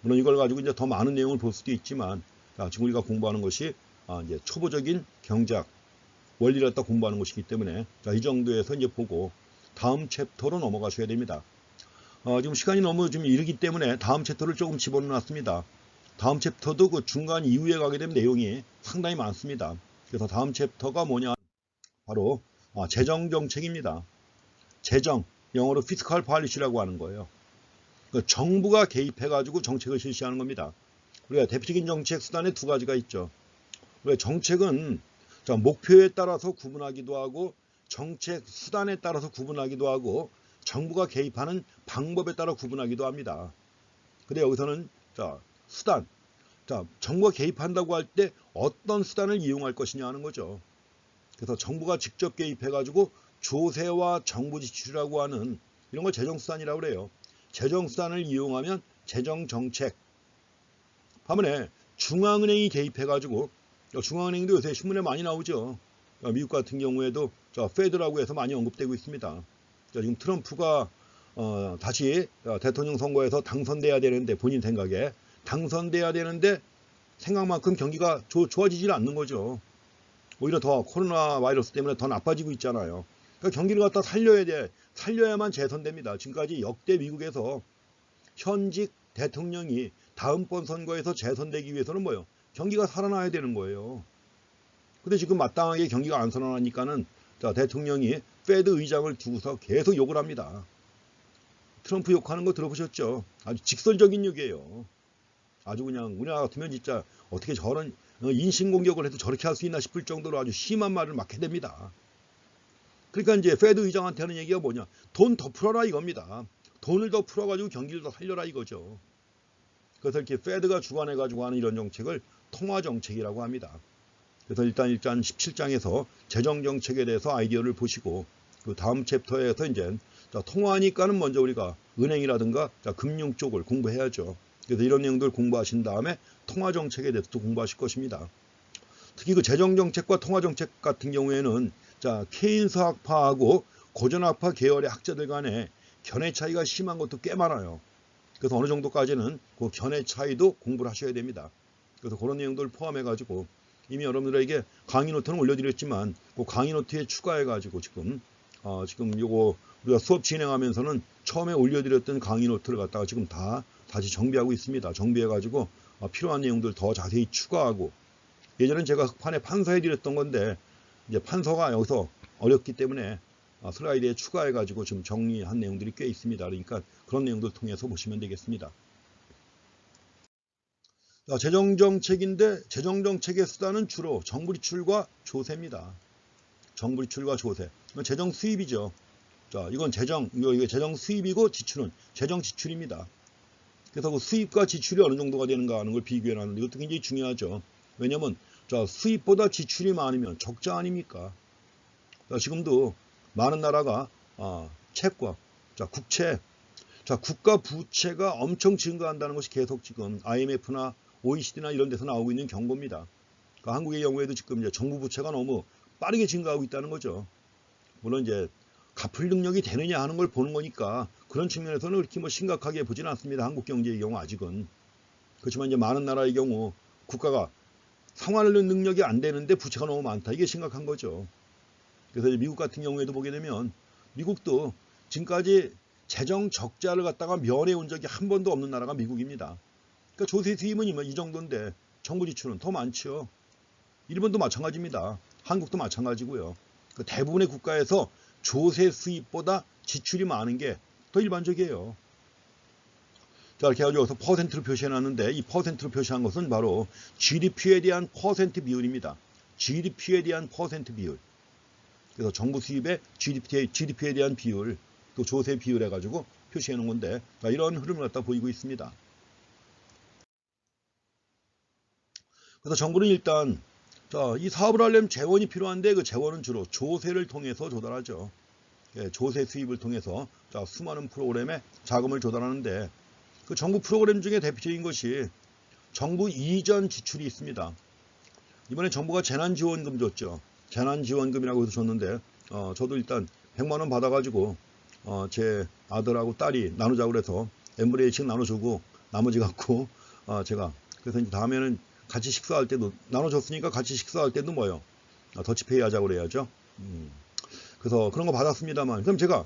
물론 이걸 가지고 이제 더 많은 내용을 볼 수도 있지만, 지금 우리가 공부하는 것이 이제 초보적인 경제학 원리를 갖다 공부하는 것이기 때문에 이 정도에서 이제 보고 다음 챕터로 넘어가셔야 됩니다. 지금 시간이 너무 좀 이르기 때문에 다음 챕터를 조금 집어넣었습니다. 다음 챕터도 그 중간 이후에 가게 되면 내용이 상당히 많습니다. 그래서 다음 챕터가 뭐냐? 바로 재정정책입니다. 재정, 영어로 피스칼 팔리시라고 하는 거예요. 그러니까 정부가 개입해가지고 정책을 실시하는 겁니다. 우리가 대표적인 정책 수단에 두 가지가 있죠. 우리가 정책은 목표에 따라서 구분하기도 하고 정책 수단에 따라서 구분하기도 하고 정부가 개입하는 방법에 따라 구분하기도 합니다. 근데 여기서는 수단, 정부가 개입한다고 할 때 어떤 수단을 이용할 것이냐 하는 거죠. 그래서 정부가 직접 개입해가지고 조세와 정부 지출이라고 하는 이런 걸 재정수단이라고 그래요. 재정수단을 이용하면 재정정책. 반면에 중앙은행이 개입해가지고 중앙은행도 요새 신문에 많이 나오죠. 미국 같은 경우에도 페드라고 해서 많이 언급되고 있습니다. 지금 트럼프가 다시 대통령 선거에서 당선돼야 되는데 본인 생각에 당선돼야 되는데 생각만큼 경기가 좋아지질 않는 거죠. 오히려 더 코로나 바이러스 때문에 더 나빠지고 있잖아요. 그러니까 경기를 갖다 살려야 돼. 살려야만 재선됩니다. 지금까지 역대 미국에서 현직 대통령이 다음번 선거에서 재선되기 위해서는 뭐예요? 경기가 살아나야 되는 거예요. 근데 지금 마땅하게 경기가 안 살아나니까는 대통령이 페드 의장을 두고서 계속 욕을 합니다. 트럼프 욕하는 거 들어보셨죠? 아주 직설적인 욕이에요. 아주 그냥 우리나라 같으면 진짜 어떻게 저런 인신공격을 해도 저렇게 할 수 있나 싶을 정도로 아주 심한 말을 막 해댑니다. 그러니까 이제 페드 의장한테 하는 얘기가 뭐냐? 돈 더 풀어라 이겁니다. 돈을 더 풀어가지고 경기를 더 살려라 이거죠. 그래서 이렇게 페드가 주관해가지고 하는 이런 정책을 통화정책이라고 합니다. 그래서 일단 17장에서 재정정책에 대해서 아이디어를 보시고 그 다음 챕터에서 이제 통화하니까는 먼저 우리가 은행이라든가 금융 쪽을 공부해야죠. 그래서 이런 내용들 공부하신 다음에 통화정책에 대해서도 공부하실 것입니다. 특히 그 재정정책과 통화정책 같은 경우에는 케인스 학파하고 고전학파 계열의 학자들 간에 견해 차이가 심한 것도 꽤 많아요. 그래서 어느 정도까지는 그 견해 차이도 공부를 하셔야 됩니다. 그래서 그런 내용들을 포함해가지고 이미 여러분들에게 강의 노트는 올려드렸지만 그 강의 노트에 추가해가지고 지금 요거 우리가 수업 진행하면서는 처음에 올려드렸던 강의 노트를 갖다가 지금 다시 정비하고 있습니다. 정비해가지고 필요한 내용들 더 자세히 추가하고 예전엔 제가 흑판에 판서해드렸던 건데 이제 판서가 여기서 어렵기 때문에 슬라이드에 추가해가지고 지금 정리한 내용들이 꽤 있습니다. 그러니까 그런 내용들 통해서 보시면 되겠습니다. 재정정책인데 재정정책의 수단은 주로 정부 지출과 조세입니다. 정부 지출과 조세. 재정 수입이죠. 이건 이게 재정 수입이고 지출은 재정 지출입니다. 그래서 그 수입과 지출이 어느 정도가 되는가 하는 걸 비교해 놨는데 이것도 굉장히 중요하죠. 왜냐하면 수입보다 지출이 많으면 적자 아닙니까? 지금도 많은 나라가 채권, 국채, 국가 부채가 엄청 증가한다는 것이 계속 지금 IMF나 OECD나 이런 데서 나오고 있는 경고입니다. 그러니까 한국의 경우에도 지금 이제 정부 부채가 너무 빠르게 증가하고 있다는 거죠. 물론 이제 갚을 능력이 되느냐 하는 걸 보는 거니까 그런 측면에서는 그렇게 심각하게 보지는 않습니다. 한국 경제의 경우 아직은. 그렇지만 이제 많은 나라의 경우 국가가 상환하는 능력이 안 되는데 부채가 너무 많다. 이게 심각한 거죠. 그래서 이제 미국 같은 경우에도 보게 되면 미국도 지금까지 재정 적자를 갖다가 면해 온 적이 한 번도 없는 나라가 미국입니다. 그러니까 조세 수입은 이 정도인데 정부 지출은 더 많죠. 일본도 마찬가지입니다. 한국도 마찬가지고요. 그 대부분의 국가에서 조세 수입보다 지출이 많은 게 더 일반적이에요. 자, 이렇게 해가지고 여기서 퍼센트로 표시해놨는데 이 퍼센트로 표시한 것은 바로 GDP에 대한 퍼센트 비율입니다. GDP에 대한 퍼센트 비율. 그래서 정부 수입의 GDP에 대한 비율, 또 조세 비율 해가지고 표시해 놓은 건데, 자, 이런 흐름을 갖다 보이고 있습니다. 그래서 정부는 일단, 자, 이 사업을 하려면 재원이 필요한데 그 재원은 주로 조세를 통해서 조달하죠. 예, 조세 수입을 통해서 자, 수많은 프로그램에 자금을 조달하는데 그 정부 프로그램 중에 대표적인 것이 정부 이전 지출이 있습니다. 이번에 정부가 재난지원금 줬죠. 재난지원금이라고 해서 줬는데 저도 일단 100만 원 받아가지고 제 아들하고 딸이 나누자고 그래서 n분의 1씩 나눠주고 나머지 갖고 제가 그래서 이제 다음에는 같이 식사할 때도 나눠줬으니까 같이 식사할 때도 뭐요? 더치페이 하자고 그래야죠. 그래서 그런 거 받았습니다만 그럼 제가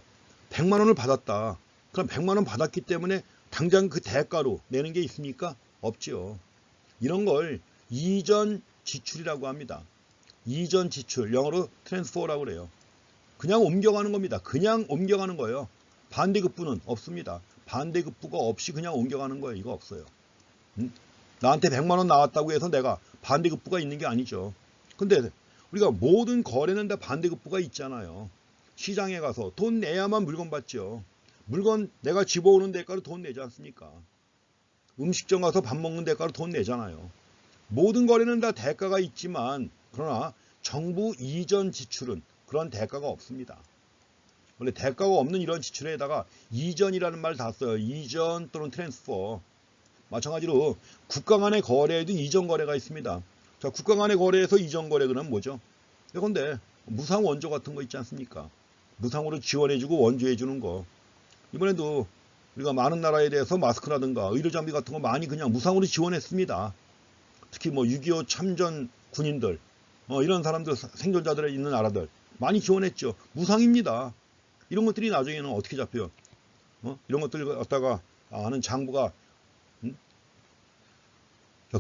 100만 원을 받았다. 그럼 100만 원 받았기 때문에 당장 그 대가로 내는 게 있습니까? 없지요. 이런 걸 이전 지출이라고 합니다. 이전 지출, 영어로 트랜스퍼라고 그래요. 그냥 옮겨가는 겁니다. 그냥 옮겨가는 거예요. 반대급부는 없습니다. 반대급부가 없이 그냥 옮겨가는 거예요. 이거 없어요. 나한테 100만 원 나왔다고 해서 내가 반대급부가 있는 게 아니죠. 근데 우리가 모든 거래는 다 반대급부가 있잖아요. 시장에 가서 돈 내야만 물건 받죠. 물건 내가 집어오는 대가로 돈 내지 않습니까? 음식점 가서 밥 먹는 대가로 돈 내잖아요. 모든 거래는 다 대가가 있지만 그러나 정부 이전 지출은 그런 대가가 없습니다. 원래 대가가 없는 이런 지출에다가 이전이라는 말 다 써요. 이전 또는 트랜스퍼. 마찬가지로 국가 간의 거래에도 이전 거래가 있습니다. 자, 국가 간의 거래에서 이전 거래 그러면 뭐죠? 그런데 무상 원조 같은 거 있지 않습니까? 무상으로 지원해주고 원조해주는 거. 이번에도 우리가 많은 나라에 대해서 마스크라든가 의료장비 같은 거 많이 그냥 무상으로 지원했습니다. 특히 뭐 6.25 참전 군인들, 이런 사람들, 생존자들이 있는 나라들 많이 지원했죠. 무상입니다. 이런 것들이 나중에는 어떻게 잡혀요? 이런 것들을 갖다가 하는 장부가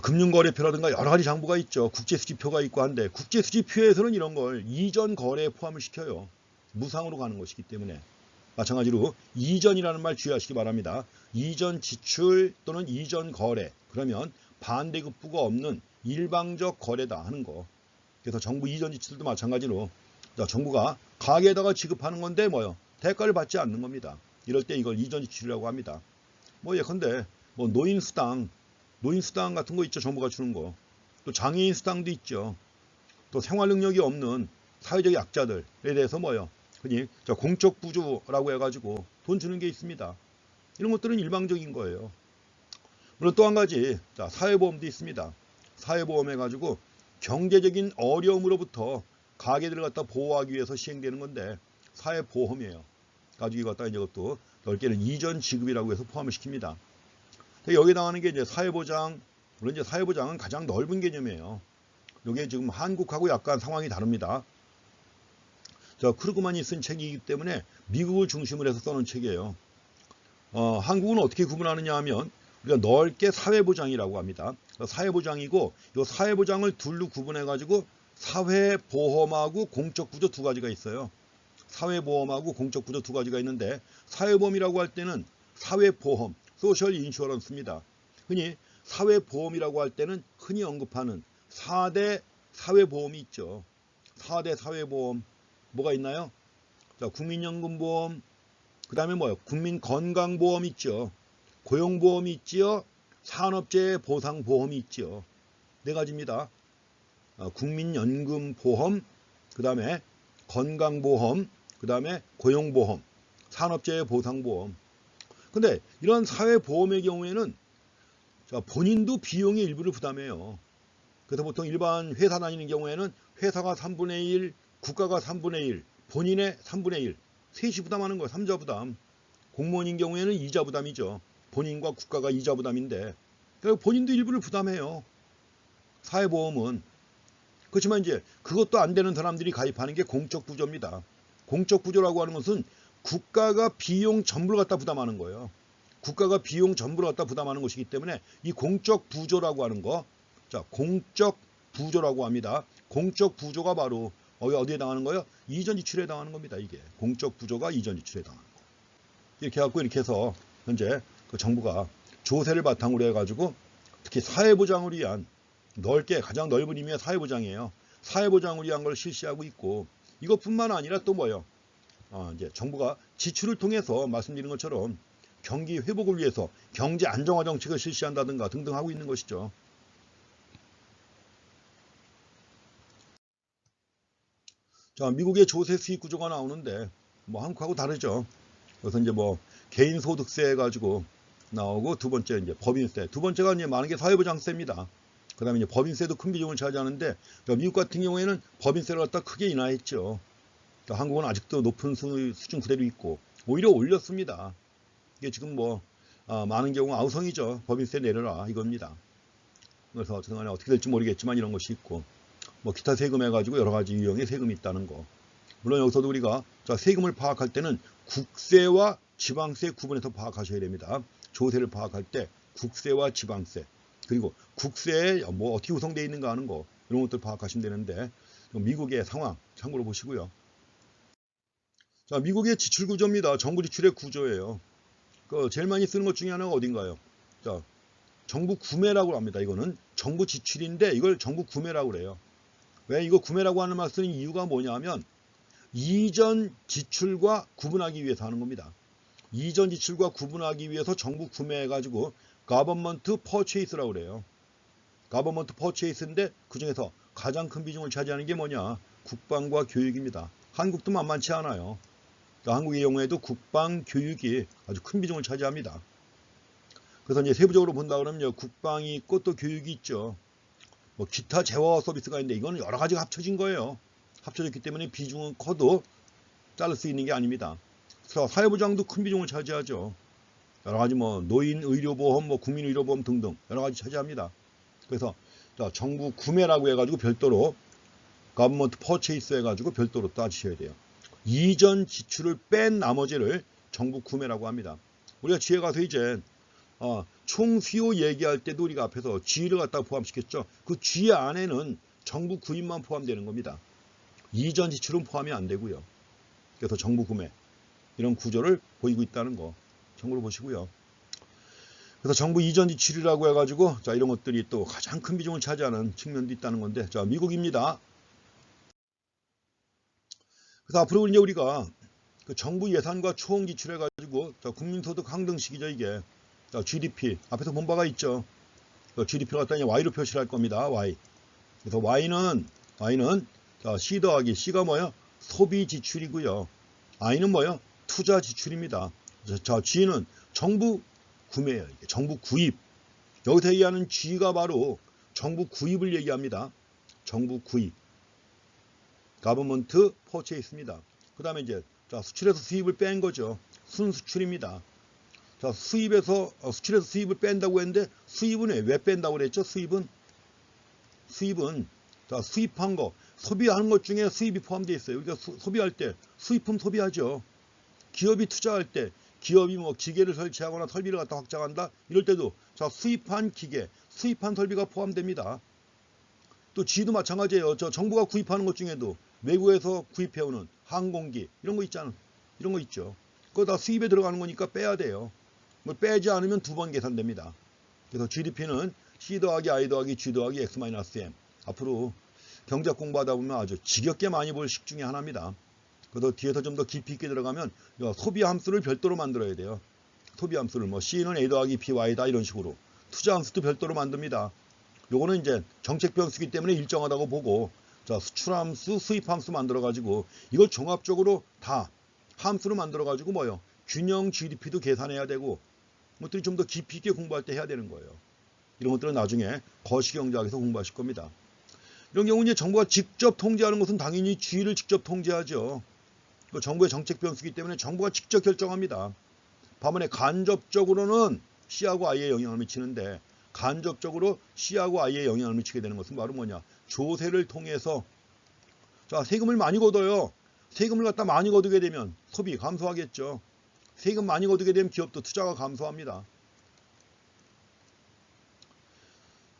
금융거래표라든가 여러 가지 장부가 있죠. 국제수지표가 있고 한데 국제수지표에서는 이런 걸 이전 거래에 포함을 시켜요. 무상으로 가는 것이기 때문에. 마찬가지로 이전이라는 말 주의하시기 바랍니다. 이전 지출 또는 이전 거래. 그러면 반대급부가 없는 일방적 거래다 하는 거. 그래서 정부 이전 지출도 마찬가지로 정부가 가게에다가 지급하는 건데 뭐요? 대가를 받지 않는 겁니다. 이럴 때 이걸 이전 지출이라고 합니다. 뭐 예컨대 뭐 노인수당 같은 거 있죠. 정부가 주는 거. 또 장애인 수당도 있죠. 또 생활능력이 없는 사회적 약자들에 대해서 뭐요? 흔히 공적 부조라고 해가지고 돈 주는 게 있습니다. 이런 것들은 일방적인 거예요. 물론 또 한 가지 사회보험도 있습니다. 사회보험 해가지고 경제적인 어려움으로부터 가게들을 갖다 보호하기 위해서 시행되는 건데 사회보험이에요. 가지고 이것도 이것도 넓게는 이전 지급이라고 해서 포함을 시킵니다. 여기에 나오는 게 이제 사회보장, 물론 이제 사회보장은 가장 넓은 개념이에요. 이게 지금 한국하고 약간 상황이 다릅니다. 크루그만이 쓴 책이기 때문에 미국을 중심으로 해서 써놓은 책이에요. 한국은 어떻게 구분하느냐 하면 우리가 넓게 사회보장이라고 합니다. 사회보장이고 이 사회보장을 둘로 구분해가지고 사회보험하고 공적구조 두 가지가 있어요. 사회보험하고 공적구조 두 가지가 있는데 사회보험이라고 할 때는 사회보험, 소셜 인슈어런스입니다. 흔히 사회보험이라고 할 때는 흔히 언급하는 4대 사회보험이 있죠. 4대 사회보험 뭐가 있나요? 국민연금보험, 그 다음에 뭐요? 국민건강보험 있죠. 고용보험이 있지요. 산업재해 보상보험이 있죠. 네 가지입니다. 국민연금보험, 그 다음에 건강보험, 그 다음에 고용보험, 산업재해 보상보험. 근데 이런 사회보험의 경우에는 본인도 비용의 일부를 부담해요. 그래서 보통 일반 회사 다니는 경우에는 회사가 3분의 1, 국가가 3분의 1, 본인의 3분의 1, 셋이 부담하는 거예요. 3자 부담. 공무원인 경우에는 2자 부담이죠. 본인과 국가가 2자 부담인데 본인도 일부를 부담해요. 사회보험은. 그렇지만 이제 그것도 안 되는 사람들이 가입하는 게 공적부조입니다. 공적부조라고 하는 것은 국가가 비용 전부를 갖다 부담하는 거예요. 국가가 비용 전부를 갖다 부담하는 것이기 때문에 이 공적부조라고 하는 거, 공적부조라고 합니다. 공적부조가 바로 어디에 해당하는 거예요? 이전 지출에 해당하는 겁니다. 이게 공적 부조가 이전 지출에 해당하는 거. 이렇게 해갖고 이렇게 해서 현재 그 정부가 조세를 바탕으로 해가지고 특히 사회보장을 위한 넓게 가장 넓은 의미의 사회보장이에요. 사회보장을 위한 걸 실시하고 있고 이것뿐만 아니라 또 뭐예요? 이제 정부가 지출을 통해서 말씀드린 것처럼 경기 회복을 위해서 경제 안정화 정책을 실시한다든가 등등 하고 있는 것이죠. 자, 미국의 조세 수익 구조가 나오는데 뭐 한국하고 다르죠. 그래서 이제 뭐 개인 소득세 해가지고 나오고 두 번째 이제 법인세, 두 번째가 이제 많은 게 사회보장세입니다. 그다음에 이제 법인세도 큰 비중을 차지하는데 미국 같은 경우에는 법인세를 갖다 크게 인하했죠. 한국은 아직도 높은 수준 그대로 있고 오히려 올렸습니다. 이게 지금 뭐 많은 경우 아우성이죠. 법인세 내려라 이겁니다. 그래서 어쨌든 간에 어떻게 될지 모르겠지만 이런 것이 있고 뭐 기타 세금 해가지고 여러 가지 유형의 세금이 있다는 거. 물론 여기서도 우리가 세금을 파악할 때는 국세와 지방세 구분해서 파악하셔야 됩니다. 조세를 파악할 때 국세와 지방세 그리고 국세에 뭐 어떻게 구성되어 있는가 하는 거 이런 것들 파악하시면 되는데 미국의 상황 참고로 보시고요. 자, 미국의 지출 구조입니다. 정부 지출의 구조예요. 제일 많이 쓰는 것 중에 하나가 어딘가요? 자, 정부 구매라고 합니다. 이거는 정부 지출인데 이걸 정부 구매라고 그래요. 왜 이거 구매라고 하는 말 쓰는 이유가 뭐냐면 이전 지출과 구분하기 위해서 하는 겁니다. 이전 지출과 구분하기 위해서 정부 구매해가지고 government purchase라고 그래요. government purchase인데 그중에서 가장 큰 비중을 차지하는 게 뭐냐? 국방과 교육입니다. 한국도 만만치 않아요. 한국의 경우에도 국방, 교육이 아주 큰 비중을 차지합니다. 그래서 이제 세부적으로 본다 그러면 국방이 있고 또 교육이 있죠. 뭐 기타 재화 서비스가 있는데 이거는 여러 가지가 합쳐진 거예요. 합쳐졌기 때문에 비중은 커도 자를 수 있는 게 아닙니다. 그래서 사회보장도 큰 비중을 차지하죠. 여러 가지 뭐 노인 의료보험, 뭐 국민 의료보험 등등 여러 가지 차지합니다. 그래서 정부 구매라고 해가지고 별도로 government purchase 해가지고 별도로 따지셔야 돼요. 이전 지출을 뺀 나머지를 정부 구매라고 합니다. 우리가 G에 가서 이제 총 수요 얘기할 때도 우리가 앞에서 G를 갖다가 포함시켰죠. 그 G 안에는 정부 구입만 포함되는 겁니다. 이전 지출은 포함이 안 되고요. 그래서 정부 구매 이런 구조를 보이고 있다는 거 참고로 보시고요. 그래서 정부 이전 지출이라고 해가지고 이런 것들이 또 가장 큰 비중을 차지하는 측면도 있다는 건데 미국입니다. 그래서 앞으로 이제 우리가 그 정부 예산과 총 지출해가지고 국민소득 항등식이죠 이게. GDP 앞에서 본 바가 있죠. GDP를 갖다 Y로 표시를 할 겁니다. Y. 그래서 Y는 C 더하기 C가 뭐예요? 소비 지출이고요. I는 뭐예요? 투자 지출입니다. 자, G는 정부 구매예요. 이게 정부 구입. 여기서 얘기하는 G가 바로 정부 구입을 얘기합니다. 정부 구입. government purchase입니다. 그 다음에 이제 수출에서 수입을 뺀 거죠. 순수출입니다. 자, 수출에서 수입을 뺀다고 했는데 수입은 왜 뺀다고 그랬죠? 수입은 수입한 거, 소비하는 것 중에 수입이 포함되어 있어요. 우리가 소비할 때 수입품 소비하죠. 기업이 투자할 때 기업이 뭐 기계를 설치하거나 설비를 갖다 확장한다 이럴 때도 수입한 기계, 수입한 설비가 포함됩니다. 또 G도 마찬가지예요. 정부가 구입하는 것 중에도 외국에서 구입해오는 항공기 이런 거 있잖아. 이런 거 있죠. 그거 다 수입에 들어가는 거니까 빼야 돼요. 뭐 빼지 않으면 두 번 계산됩니다. 그래서 GDP는 C 더하기 I 더하기 G 더하기 X-M. 앞으로 경제학 공부하다 보면 아주 지겹게 많이 볼 식 중에 하나입니다. 그래서 뒤에서 좀 더 깊이 있게 들어가면 소비 함수를 별도로 만들어야 돼요. 소비 함수를 뭐 C는 A 더하기 BY다 이런 식으로. 투자 함수도 별도로 만듭니다. 요거는 이제 정책 변수기 때문에 일정하다고 보고 수출 함수, 수입 함수 만들어 가지고 이걸 종합적으로 다 함수로 만들어 가지고 뭐요? 균형 GDP도 계산해야 되고 것들이 좀 더 깊이 있게 공부할 때 해야 되는 거예요. 이런 것들은 나중에 거시경제학에서 공부하실 겁니다. 이런 경우 이제 정부가 직접 통제하는 것은 당연히 G를 직접 통제하죠. 정부의 정책 변수기 때문에 정부가 직접 결정합니다. 반면에 간접적으로는 C하고 I에 영향을 미치는데 간접적으로 C하고 I에 영향을 미치게 되는 것은 바로 뭐냐? 조세를 통해서 세금을 많이 걷어요. 세금을 갖다 많이 거두게 되면 소비 감소하겠죠. 세금 많이 거두게 되면 기업도 투자가 감소합니다.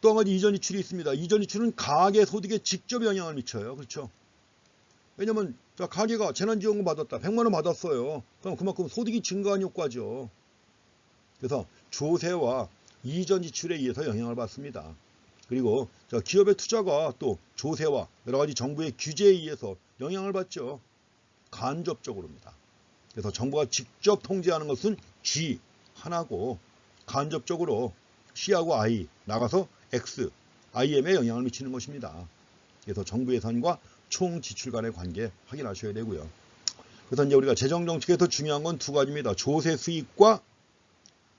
또 한 가지 이전 지출이 있습니다. 이전 지출은 가계 소득에 직접 영향을 미쳐요. 그렇죠? 왜냐면 자, 가게가 재난지원금 받았다. 100만 원 받았어요. 그럼 그만큼 소득이 증가한 효과죠. 그래서 조세와 이전 지출에 의해서 영향을 받습니다. 그리고 기업의 투자가 또 조세와 여러 가지 정부의 규제에 의해서 영향을 받죠. 간접적으로입니다. 그래서 정부가 직접 통제하는 것은 G 하나고 간접적으로 C하고 I 나가서 X, IM에 영향을 미치는 것입니다. 그래서 정부 예산과 총 지출 간의 관계 확인하셔야 되고요. 그래서 이제 우리가 재정정책에서 중요한 건 두 가지입니다. 조세 수익과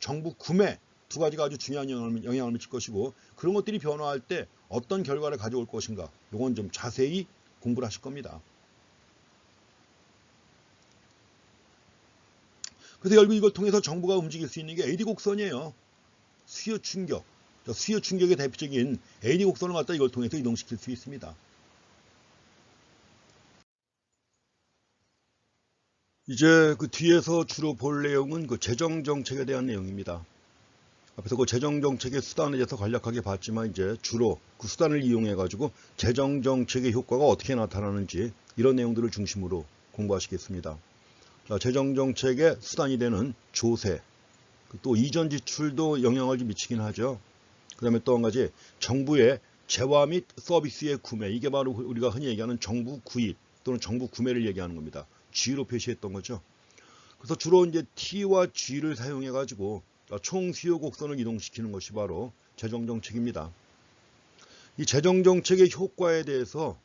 정부 구매 두 가지가 아주 중요한 영향을 미칠 것이고 그런 것들이 변화할 때 어떤 결과를 가져올 것인가 이건 좀 자세히 공부를 하실 겁니다. 그래서 결국 이걸 통해서 정부가 움직일 수 있는 게 AD 곡선이에요. 수요 충격. 수요 충격의 대표적인 AD 곡선을 갖다 이걸 통해서 이동시킬 수 있습니다. 이제 그 뒤에서 주로 볼 내용은 그 재정 정책에 대한 내용입니다. 앞에서 그 재정 정책의 수단에 대해서 간략하게 봤지만 이제 주로 그 수단을 이용해 가지고 재정 정책의 효과가 어떻게 나타나는지 이런 내용들을 중심으로 공부하시겠습니다. 자, 재정 정책의 수단이 되는 조세, 또 이전 지출도 영향을 좀 미치긴 하죠. 그다음에 또 한 가지 정부의 재화 및 서비스의 구매, 이게 바로 우리가 흔히 얘기하는 정부 구입 또는 정부 구매를 얘기하는 겁니다. G로 표시했던 거죠. 그래서 주로 이제 T와 G를 사용해 가지고 총 수요 곡선을 이동시키는 것이 바로 재정 정책입니다. 이 재정 정책의 효과에 대해서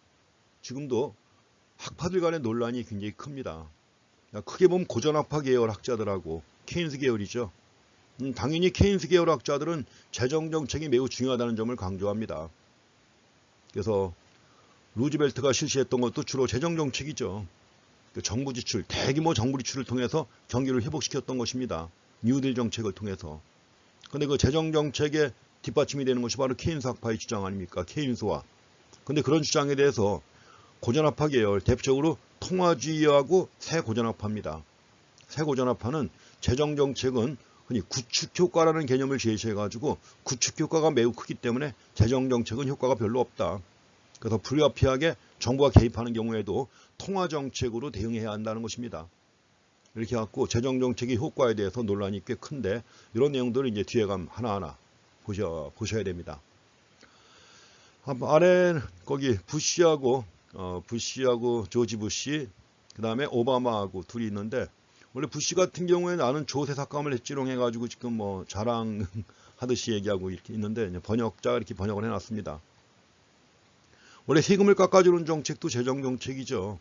지금도 학파들 간의 논란이 굉장히 큽니다. 크게 보면 고전학파 계열 학자들하고 케인스 계열이죠. 당연히 케인스 계열 학자들은 재정 정책이 매우 중요하다는 점을 강조합니다. 그래서 루즈벨트가 실시했던 것도 주로 재정 정책이죠. 정부 지출, 대규모 정부 지출을 통해서 경기를 회복시켰던 것입니다. 뉴딜 정책을 통해서. 그런데 그 재정 정책의 뒷받침이 되는 것이 바로 케인스 학파의 주장 아닙니까? 케인스와. 그런데 그런 주장에 대해서 고전학파 계열, 대표적으로 통화주의하고 새 고전학파입니다. 새 고전학파는 재정 정책은 흔히 구축 효과라는 개념을 제시해가지고 구축 효과가 매우 크기 때문에 재정 정책은 효과가 별로 없다. 그래서 불가피하게 정부가 개입하는 경우에도 통화 정책으로 대응해야 한다는 것입니다. 이렇게 해갖고 재정 정책의 효과에 대해서 논란이 꽤 큰데 이런 내용들을 이제 뒤에 가면 하나하나 보셔야 됩니다. 아래 거기 부시하고 조지 부시, 그 다음에 오바마하고 둘이 있는데 원래 부시 같은 경우에 나는 조세 삭감을 했지롱 해가지고 지금 뭐 자랑하듯이 얘기하고 이렇게 있는데 번역자가 이렇게 번역을 해놨습니다. 원래 세금을 깎아주는 정책도 재정 정책이죠.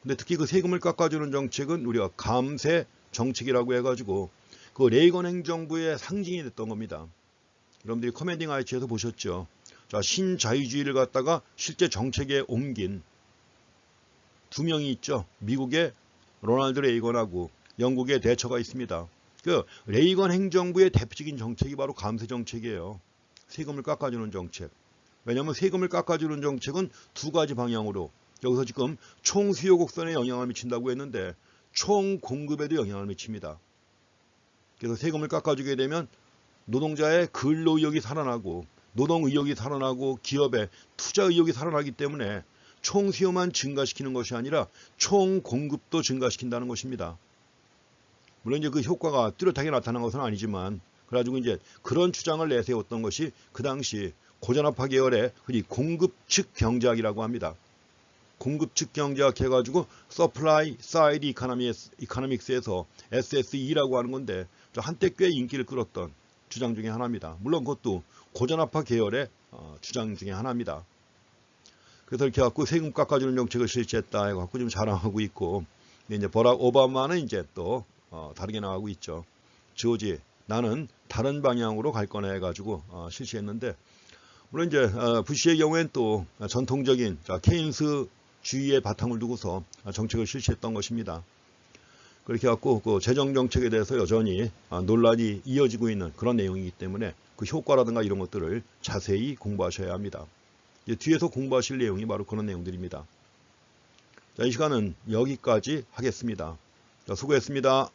근데 특히 그 세금을 깎아주는 정책은 우리가 감세 정책이라고 해가지고 그 레이건 행정부의 상징이 됐던 겁니다. 여러분들이 커맨딩 하이츠에서 보셨죠. 자, 신자유주의를 갖다가 실제 정책에 옮긴 두 명이 있죠. 미국의 로널드 레이건하고 영국의 대처가 있습니다. 그 레이건 행정부의 대표적인 정책이 바로 감세 정책이에요. 세금을 깎아주는 정책. 왜냐하면 세금을 깎아주는 정책은 두 가지 방향으로 여기서 지금 총 수요 곡선에 영향을 미친다고 했는데 총 공급에도 영향을 미칩니다. 그래서 세금을 깎아주게 되면 노동자의 근로 의욕이 살아나고 노동 의욕이 살아나고 기업의 투자 의욕이 살아나기 때문에 총 수요만 증가시키는 것이 아니라 총 공급도 증가시킨다는 것입니다. 물론 이제 그 효과가 뚜렷하게 나타난 것은 아니지만 그래가지고 이제 그런 주장을 내세웠던 것이 그 당시 고전학파 계열의 흔히 공급 측 경제학이라고 합니다. 공급 측 경제학 해가지고 Supply Side Economics에서 SSE라고 하는 건데 한때 꽤 인기를 끌었던 주장 중에 하나입니다. 물론 그것도 고전학파 계열의 주장 중에 하나입니다. 그래서 이렇게 갖고 세금 깎아주는 정책을 실시했다 해갖고 지금 자랑하고 있고, 근데 이제 버락 오바마는 이제 또 다르게 나가고 있죠. 조지, 나는 다른 방향으로 갈 거네 해가지고 실시했는데, 물론 이제 부시의 경우엔 또 전통적인 케인스 주의의 바탕을 두고서 정책을 실시했던 것입니다. 그렇게 갖고 그 재정 정책에 대해서 여전히 논란이 이어지고 있는 그런 내용이기 때문에 그 효과라든가 이런 것들을 자세히 공부하셔야 합니다. 이제 뒤에서 공부하실 내용이 바로 그런 내용들입니다. 자, 이 시간은 여기까지 하겠습니다. 자, 수고했습니다.